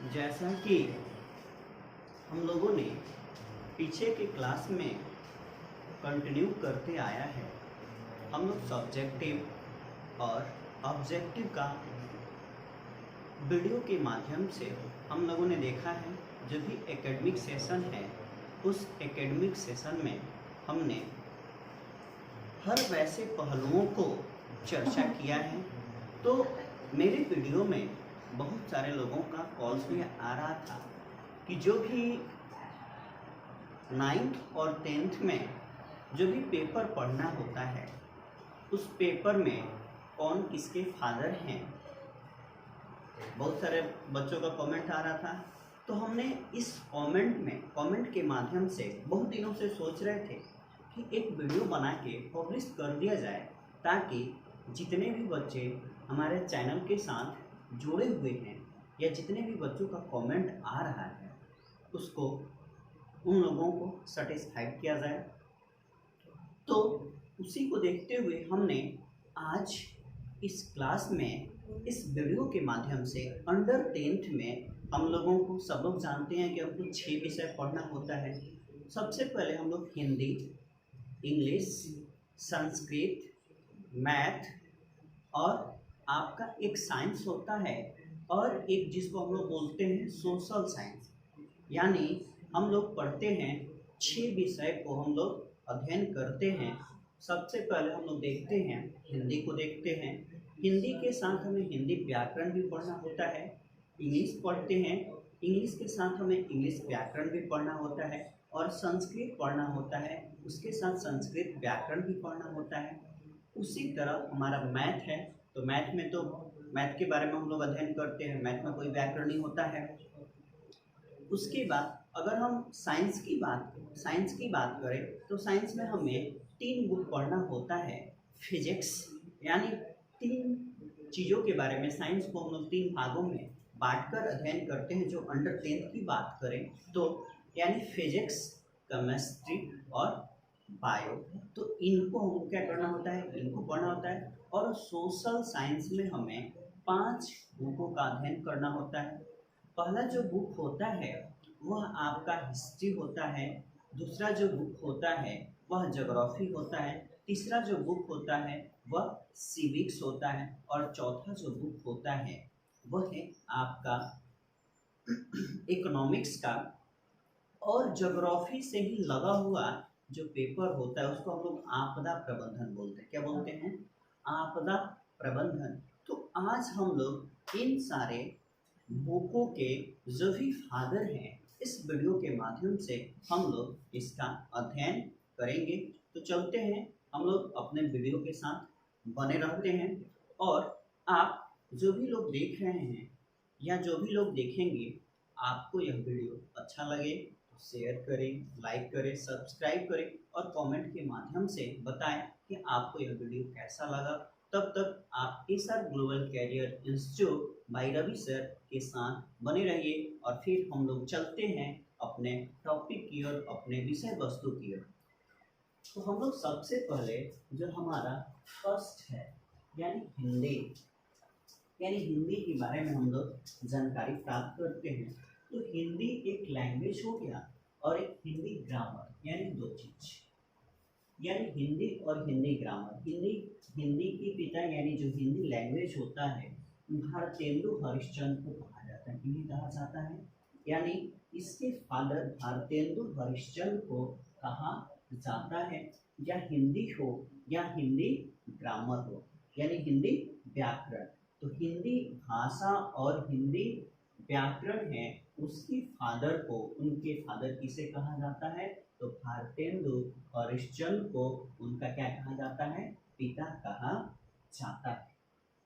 जैसा कि हम लोगों ने पीछे के क्लास में कंटिन्यू करते आया है, हम लोग सब्जेक्टिव और ऑब्जेक्टिव का वीडियो के माध्यम से हम लोगों ने देखा है। जो भी एकेडमिक सेशन है, उस एकेडमिक सेशन में हमने हर वैसे पहलुओं को चर्चा किया है। तो मेरे वीडियो में बहुत सारे लोगों का कॉल्स में आ रहा था कि जो भी 9th और 10th में जो भी पेपर पढ़ना होता है, उस पेपर में कौन किसके फादर हैं। बहुत सारे बच्चों का कमेंट आ रहा था। तो हमने इस कमेंट के माध्यम से बहुत दिनों से सोच रहे थे कि एक वीडियो बना के पब्लिश कर दिया जाए, ताकि जितने भी बच्चे हमारे चैनल के साथ जुड़े हुए हैं या जितने भी बच्चों का कमेंट आ रहा है, उसको उन लोगों को सेटिस्फाइड किया जाए। तो उसी को देखते हुए हमने आज इस क्लास में इस वीडियो के माध्यम से अंडर 10th में हम लोगों को, सब लोग जानते हैं कि हमको 6 विषय पढ़ना होता है। सबसे पहले हम लोग हिंदी, इंग्लिश, संस्कृत, मैथ और आपका एक साइंस होता है, और एक जिसको हम लोग बोलते हैं सोशल साइंस। यानी हम लोग पढ़ते हैं 6 विषय को हम लोग अध्ययन करते हैं। सबसे पहले हम लोग देखते हैं हिंदी को देखते हैं। हिंदी के साथ हमें हिंदी व्याकरण भी पढ़ना होता है। इंग्लिश पढ़ते हैं, इंग्लिश के साथ हमें इंग्लिश व्याकरण भी पढ़ना होता है, और संस्कृत पढ़ना होता है, उसके साथ संस्कृत व्याकरण भी पढ़ना होता है। उसी तरह हमारा मैथ है, तो मैथ के बारे में हम लोग अध्ययन करते हैं। मैथ में कोई व्याकरण नहीं होता है। उसके बाद अगर हम साइंस की बात करें, तो साइंस में हमें 3 बुक पढ़ना होता है। फिजिक्स, यानी 3 चीज़ों के बारे में साइंस को हम लोग 3 भागों में बांटकर अध्ययन करते हैं। जो अंडर 10th की बात करें तो यानी फिजिक्स, केमिस्ट्री और बायो, तो इनको हमको क्या करना होता है, इनको पढ़ना होता है। और सोशल साइंस में हमें 5 बुकों का अध्ययन करना होता है। पहला जो बुक होता है वह आपका हिस्ट्री होता है, दूसरा जो बुक होता है वह ज्योग्राफी होता है, तीसरा जो बुक होता है वह सिविक्स होता है, और चौथा जो बुक होता है वह है आपका इकोनॉमिक्स का। और ज्योग्राफी से ही लगा हुआ जो पेपर होता है उसको हम लोग आपदा प्रबंधन बोलते हैं। क्या बोलते हैं? आपदा प्रबंधन। तो आज हम लोग इन सारे बुकों के जो भी फादर हैं, इस वीडियो के माध्यम से हम लोग इसका अध्ययन करेंगे। तो चलते हैं, हम लोग अपने वीडियो के साथ बने रहते हैं। और आप जो भी लोग देख रहे हैं या जो भी लोग देखेंगे, आपको यह वीडियो अच्छा लगे तो शेयर करें, लाइक करें, सब्सक्राइब करें, और कमेंट के माध्यम से बताएं कि आपको यह वीडियो कैसा लगा। तब तक आप SR global career institute by Ravi sir के साथ बने रहिए, और फिर हम लोग चलते हैं अपने टॉपिक की ओर, अपने विषय वस्तु की ओर। तो हम लोग सबसे पहले जो हमारा फर्स्ट है यानी हिंदी के बारे में हम लोग जानकारी प्राप्त करते हैं। तो हिंदी एक लैंग्वेज हो गया, और एक हिंदी ग्रामर, यानी 2 चीज, यानी हिंदी और हिंदी ग्रामर। हिंदी के पिता यानी जो हिंदी लैंग्वेज होता है, भारतेंदु हरिश्चंद्र को कहा जाता है। किन्हें कहा जाता है? यानी इसके फादर भारतेंदु हरिश्चंद्र को कहा जाता है। या हिंदी हो या हिंदी ग्रामर हो, यानी हिंदी व्याकरण। तो हिंदी भाषा और हिंदी व्याकरण है, उसकी फादर को, उनके फादर किसे कहा जाता है? तो भारतेंदु हरिश्चंद्र को उनका क्या कहा जाता है? पिता कहा जाता है।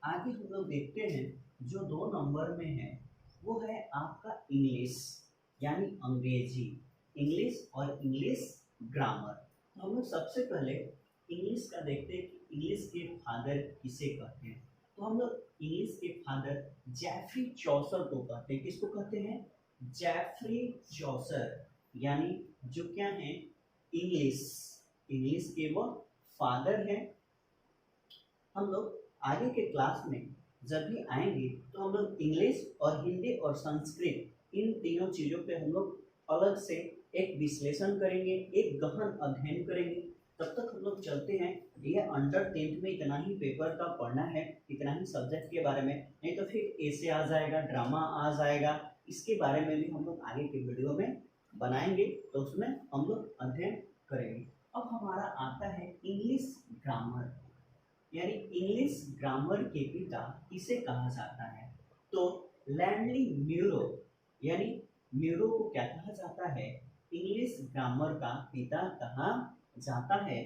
आगे हम लोग देखते हैं, जो 2 नंबर में है वो है आपका इंग्लिश, यानी अंग्रेजी। इंग्लिश और इंग्लिश ग्रामर। तो हम लोग सबसे पहले इंग्लिश का देखते हैं कि इंग्लिश के फादर किसे कहते हैं। तो हम लोग इंग्लिश के फादर जेफरी चौसर को कहते हैं। किसको कहते हैं? जेफरी चौसर, यानी जो क्या है, इंग्लिश के वो फादर हैं। हम लोग आगे के क्लास में जब भी आएंगे तो हम लोग इंग्लिश और हिंदी और संस्कृत इन तीनों चीज़ों पे हम लोग अलग से एक विश्लेषण करेंगे, एक गहन अध्ययन करेंगे। तब तक हम लोग चलते हैं। ये अंडर 10th में इतना ही पेपर का पढ़ना है, इतना ही सब्जेक्ट के बारे में, नहीं तो फिर ऐसे आ जाएगा, ड्रामा आ जाएगा। इसके बारे में भी हम लोग आगे के वीडियो में बनाएंगे, तो उसमें हम लोग अध्ययन करेंगे। अब हमारा आता है इंग्लिश ग्रामर, यानी इंग्लिश ग्रामर के पिता किसे कहा जाता है? तो लैंडली म्यूरो, यानी म्यूरो को क्या कहा जाता है? इंग्लिश ग्रामर का पिता कहा जाता है।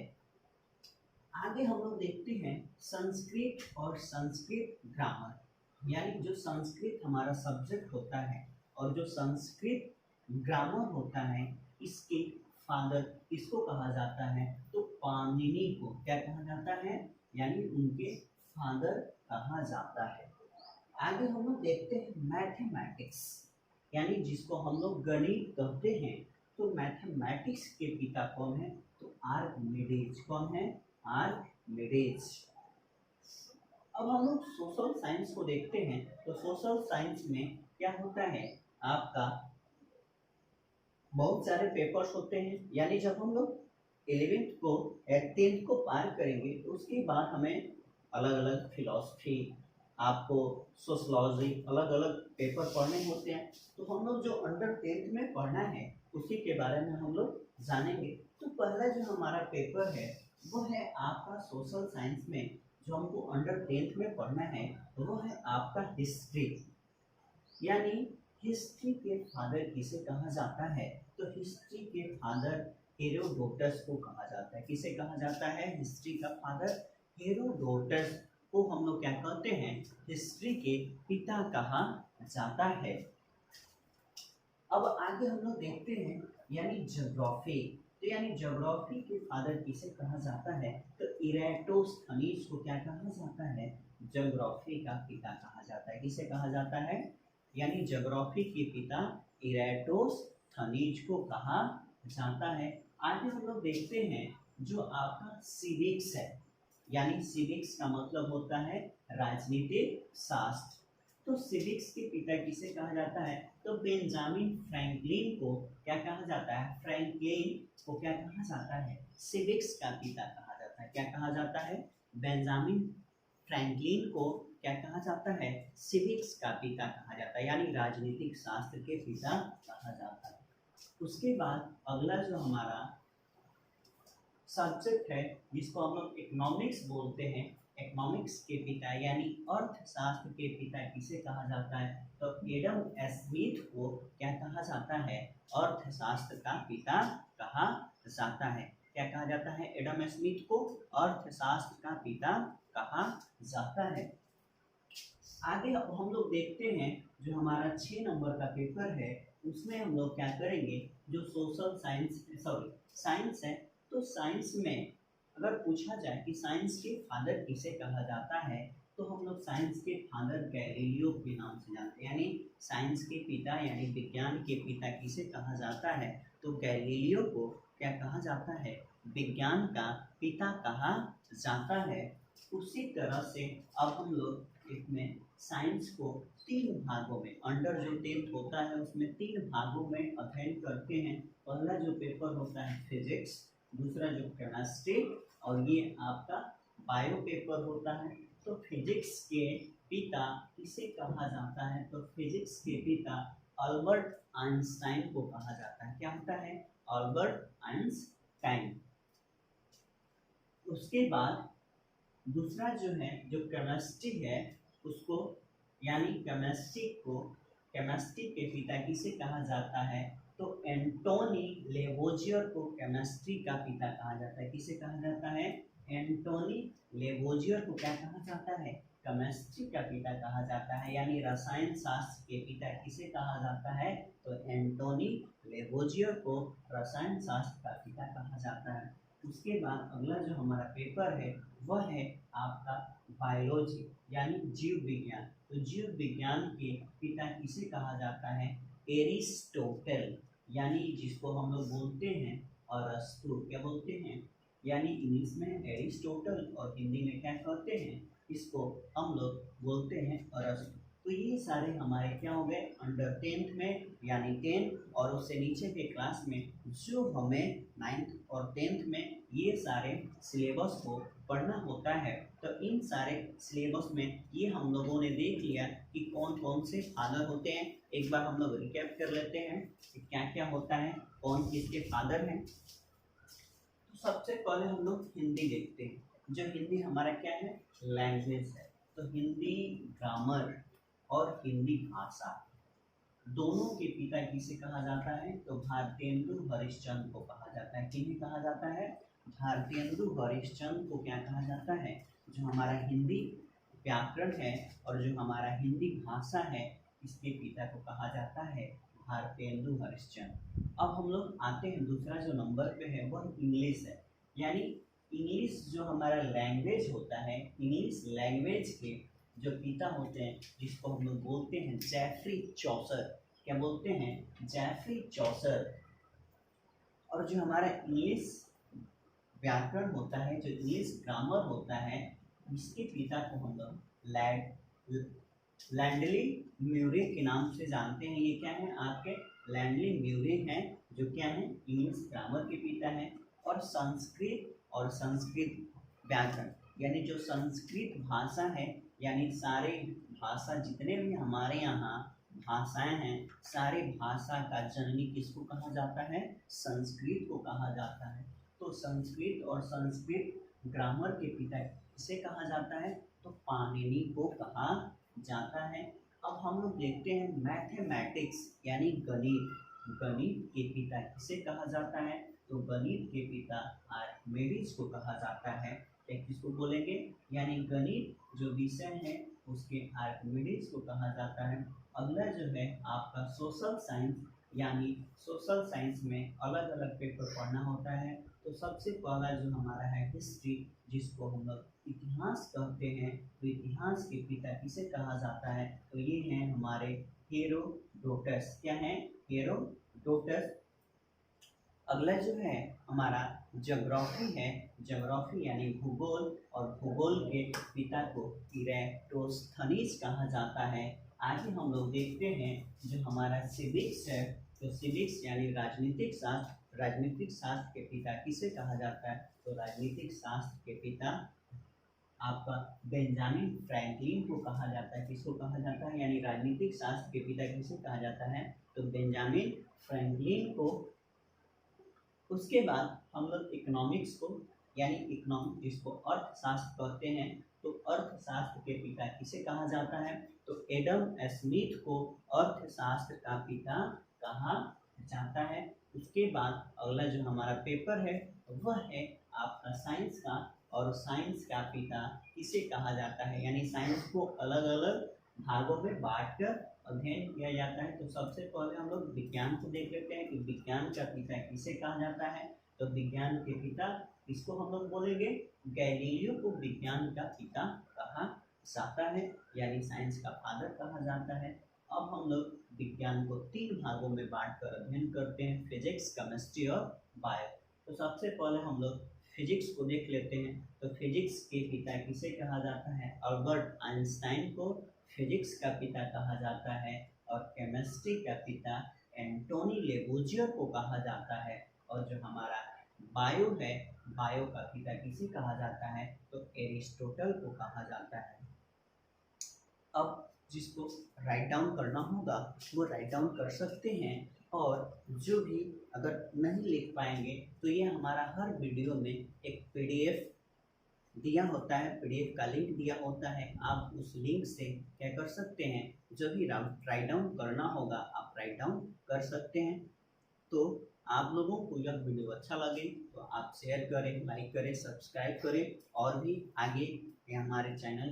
आगे हम लोग देखते हैं संस्कृत और संस्कृत ग्रामर, यानी जो संस्कृत हमारा सब्जेक्ट होता है और जो संस्कृत ग्रामर होता है, इसके फादर किसको कहा जाता है? तो पाणिनि को क्या कहा जाता है? यानी उनके फादर कहा जाता है। आगे हम लोग देखते हैं मैथमेटिक्स, यानी जिसको हम लोग गणित कहते हैं। तो मैथमेटिक्स के पिता कौन है? तो आर्किमिडीज। कौन है? आर्किमिडीज। अब हम लोग सोशल साइंस को देखते हैं। तो सोशल साइंस में क्या होता है? आपका बहुत सारे पेपर्स होते हैं, यानी जब हम लोग 11th को 10th को पार करेंगे तो उसके बाद हमें अलग अलग फिलॉसफी, आपको सोशलॉजी, अलग अलग पेपर पढ़ने होते हैं। तो हम लोग जो अंडर 10th में पढ़ना है उसी के बारे में हम लोग जानेंगे। तो पहला जो हमारा पेपर है वो है आपका सोशल साइंस में, जो हमको अंडर 10th में पढ़ना है वो है आपका हिस्ट्री। यानी हिस्ट्री के फादर किसे कहा जाता है? तो हिस्ट्री के फादर हेरोडोटस को कहा जाता है। किसे कहा जाता है? हिस्ट्री का फादर हेरोडोटस को हम लोग क्या कहते हैं? हिस्ट्री के पिता कहा जाता है। अब आगे हम लोग देखते हैं यानी ज्योग्राफी। तो यानी ज्योग्राफी के फादर किसे कहा जाता है? तो इरेटोस्थनीज को क्या कहा जाता है? ज्योग्राफी का पिता कहा जाता है। किसे कहा जाता है? यानी ज्योग्राफी के पिता इरेटोस्थनीज को कहा जाता है। आगे हम लोग देखते हैं जो आपका सिविक्स है, यानी सिविक्स का मतलब होता है राजनीतिक शास्त्र। तो सिविक्स के पिता किसे कहा जाता है? तो बेंजामिन फ्रैंकलिन को क्या कहा जाता है? फ्रैंकलिन को क्या कहा जाता है? सिविक्स का पिता कहा जाता है। क्या कहा जाता है? बेंजामिन फ्रैंकलिन को क्या कहा जाता है? सिविक्स का पिता कहा जाता है, यानी राजनीतिक शास्त्र के पिता कहा जाता है। उसके बाद अगला जो हमारा सब्जेक्ट है जिसको हम लोग इकोनॉमिक्स बोलते हैं, इकोनॉमिक्स के पिता यानी अर्थशास्त्र के पिता किसे कहा जाता है? तो एडम स्मिथ को क्या कहा जाता है? अर्थशास्त्र का पिता कहा जाता है। क्या कहा जाता है? एडम स्मिथ को अर्थशास्त्र का पिता कहा जाता है। आगे अब हम लोग देखते हैं जो हमारा 6 नंबर का पेपर है उसमें हम लोग क्या करेंगे? जो सोशल साइंस साइंस है, तो साइंस में अगर पूछा जाए कि साइंस के फादर किसे कहा जाता है, तो हम लोग साइंस के फादर गैलीलियो के नाम से जानते हैं। यानी साइंस के पिता यानी विज्ञान के पिता किसे कहा जाता है? तो गैलीलियो को क्या कहा जाता है? विज्ञान का पिता कहा जाता है। उसी तरह से अब हम लोग इसमें साइंस को 3 भागों में, अंडर जो 10th होता है उसमें 3 भागों में अध्ययन करते हैं। पहला जो पेपर होता है फिजिक्स, दूसरा जो केमिस्ट्री, और ये आपका बायो पेपर होता है। तो फिजिक्स के पिता किसे कहा जाता है? तो फिजिक्स के पिता अल्बर्ट आइंस्टाइन को कहा जाता है। क्या होता है? Albert Einstein. उसके बाद दूसरा जो है जो केमिस्ट्री है उसको, यानी केमिस्ट्री के पिता किसे कहा जाता है? तो एंटोनी लेवोजियर को केमिस्ट्री का पिता कहा जाता है। किसे कहा जाता है? एंटोनी लेवोजियर को क्या कहा जाता है? केमिस्ट्री का पिता कहा जाता है। यानी रसायन शास्त्र के पिता किसे कहा जाता है? तो एंटोनी लेवोजियर को रसायन शास्त्र का पिता कहा जाता है। उसके बाद अगला जो हमारा पेपर है वह है आपका बायोलॉजी यानी जीव विज्ञान। तो जीव विज्ञान के पिता किसे कहा जाता है? एरिस्टोटल, यानी जिसको हम लोग बोलते हैं अरस्तु। क्या बोलते हैं? यानी इंग्लिश में एरिस्टोटल और हिंदी में क्या कहते हैं? इसको हम लोग बोलते हैं अरस्तु। तो ये सारे हमारे क्या हो गए अंडर 10th में, यानी 10 और उससे नीचे के क्लास में जो हमें 9th और 10th में ये सारे सिलेबस को पढ़ना होता है। तो इन सारे सिलेबस में ये हम लोगों ने देख लिया कि कौन कौन से फादर होते हैं। एक बार हम लोग रिकैप कर लेते हैं कि क्या क्या होता है, कौन किसके फादर हैं। तो सबसे पहले हम लोग हिंदी देखते हैं। जो हिंदी हमारा क्या है, लैंग्वेज है। तो हिंदी ग्रामर और हिंदी भाषा दोनों के पिता किसे कहा जाता है, तो भारतेंदु हरिश्चंद्र को कहा जाता है। किन्हें कहा जाता है, भारतेंदु हरिश्चंद्र को क्या कहा जाता है। जो हमारा हिंदी व्याकरण है और जो हमारा हिंदी भाषा है, इसके पिता को कहा जाता है भारतेंदु हरिश्चंद्र। अब हम लोग आते हैं दूसरा जो नंबर पे है वह इंग्लिश है। यानी इंग्लिश जो हमारा लैंग्वेज होता है, इंग्लिश लैंग्वेज के जो पिता होते हैं जिसको हम लोग बोलते हैं जेफरी चौसर। क्या बोलते हैं, जेफरी चौसर। और जो हमारा इंग्लिश व्याकरण होता है, जो इंग्लिश ग्रामर होता है, इसके पिता को हम लोग लैंडली म्यूरे के नाम से जानते हैं। ये क्या है आपके लैंडली म्यूरे हैं, जो क्या है इंग्लिश ग्रामर के पिता हैं। और संस्कृत व्याकरण, यानी जो संस्कृत भाषा है, यानी सारे भाषा जितने भी हमारे यहाँ भाषाएं हैं, सारे भाषा का जननी किसको कहा जाता है, संस्कृत को कहा जाता है। तो संस्कृत और संस्कृत ग्रामर के पिता किसे कहा जाता है, तो पाणिनि को कहा जाता है। अब हम लोग देखते हैं मैथमेटिक्स यानी गणित, गणित के पिता किसे कहा जाता है, तो गणित के पिता आर्किमिडीज को कहा जाता है। किसको बोलेंगे, यानी गणित जो विषय है उसके आर्किमिडीज को कहा जाता है। अगला जो है आपका सोशल साइंस, यानी सोशल साइंस में अलग अलग पेपर पढ़ना होता है। तो सबसे पहला जो हमारा है हिस्ट्री, जिसको हम लोग इतिहास कहते हैं। तो इतिहास के पिता किसे कहा जाता है, तो ये हैं हमारे हेरोडोटस। क्या है, हेरोडोटस। अगला जो है हमारा ज्योग्राफी है, ज्योग्राफी यानी भूगोल, और भूगोल के पिता को इरेटोस्थनीज कहा जाता है। आगे हम लोग देखते हैं जो हमारा सिविक्स है, तो सिविक्स यानी राजनीतिक शास्त्र, राजनीतिक शास्त्र के पिता किसे कहा जाता है, तो राजनीतिक शास्त्र के पिता आपका बेंजामिन फ्रैंकलिन को कहा जाता है। किसको कहा जाता है, यानी राजनीतिक शास्त्र के पिता किसे कहा जाता है, तो बेंजामिन फ्रैंकलिन को। उसके बाद हम लोग इकोनॉमिक्स को, यानी इकोनॉमिक जिसको अर्थशास्त्र कहते हैं, तो अर्थशास्त्र के पिता किसे कहा जाता है, तो एडम स्मिथ को अर्थशास्त्र का पिता कहा जाता है। उसके बाद अगला जो हमारा पेपर है वह है आपका साइंस का, और साइंस का पिता किसे कहा जाता है, यानी साइंस को अलग अलग भागों में बांटकर अध्ययन किया जाता है। तो सबसे पहले हम लोग विज्ञान को देख लेते हैं कि विज्ञान का पिता किसे कहा जाता है, तो विज्ञान के पिता इसको हम लोग बोलेंगे गैलीलियो को विज्ञान का पिता कहा जाता है, यानी साइंस का फादर कहा जाता है। अब हम लोग विज्ञान को 3 भागों में बांटकर अध्ययन करते हैं, फिजिक्स, केमिस्ट्री और बायो। तो सबसे पहले हम लोग फिजिक्स को देख लेते हैं। तो फिजिक्स के पिता किसे कहा जाता है, अल्बर्ट आइंस्टाइन को फिजिक्स का पिता कहा जाता है। और केमिस्ट्री का पिता एंटोनी लेबोजियर को कहा जाता है। और जो हमारा बायो है, बायो का पिता किसे कहा जाता है, तो एरिस्टोटल को कहा जाता है। अब जिसको राइट डाउन करना होगा वो राइट डाउन कर सकते हैं, और जो भी अगर नहीं लिख पाएंगे तो ये हमारा हर वीडियो में एक पीडीएफ दिया होता है, पीडीएफ का लिंक दिया होता है। आप उस लिंक से क्या कर सकते हैं, जो भी राइट डाउन करना होगा आप राइट डाउन कर सकते हैं। तो आप लोगों को यह वीडियो अच्छा लगे तो आप शेयर करें, लाइक करें, सब्सक्राइब करें, और भी आगे हमारे चैनल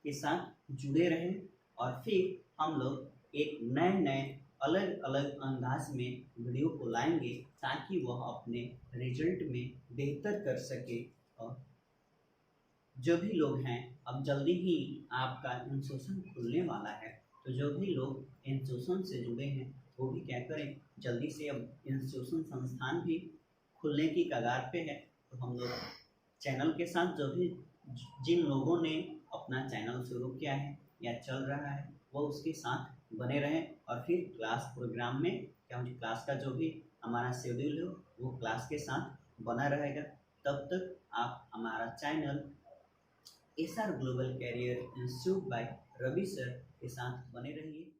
के साथ जुड़े रहें। और फिर हम लोग एक नए अलग अलग अंदाज में वीडियो को लाएंगे ताकि वह अपने रिजल्ट में बेहतर कर सके। और जो भी लोग हैं, अब जल्दी ही आपका इंस्टीट्यूशन खुलने वाला है, तो जो भी लोग इंस्टीट्यूशन से जुड़े हैं वो भी क्या करें, जल्दी से। अब इंस्टीट्यूशन संस्थान भी खुलने की कगार पे है, तो हम लोग चैनल के साथ जो भी जिन लोगों ने अपना चैनल शुरू किया है या चल रहा है वो उसके साथ बने रहें, और फिर क्लास प्रोग्राम में क्या मुझे क्लास का जो भी हमारा शेड्यूल हो वो क्लास के साथ बना रहेगा। तब तक आप हमारा channel SR global career institute by Ravi sir के साथ बने रहिए।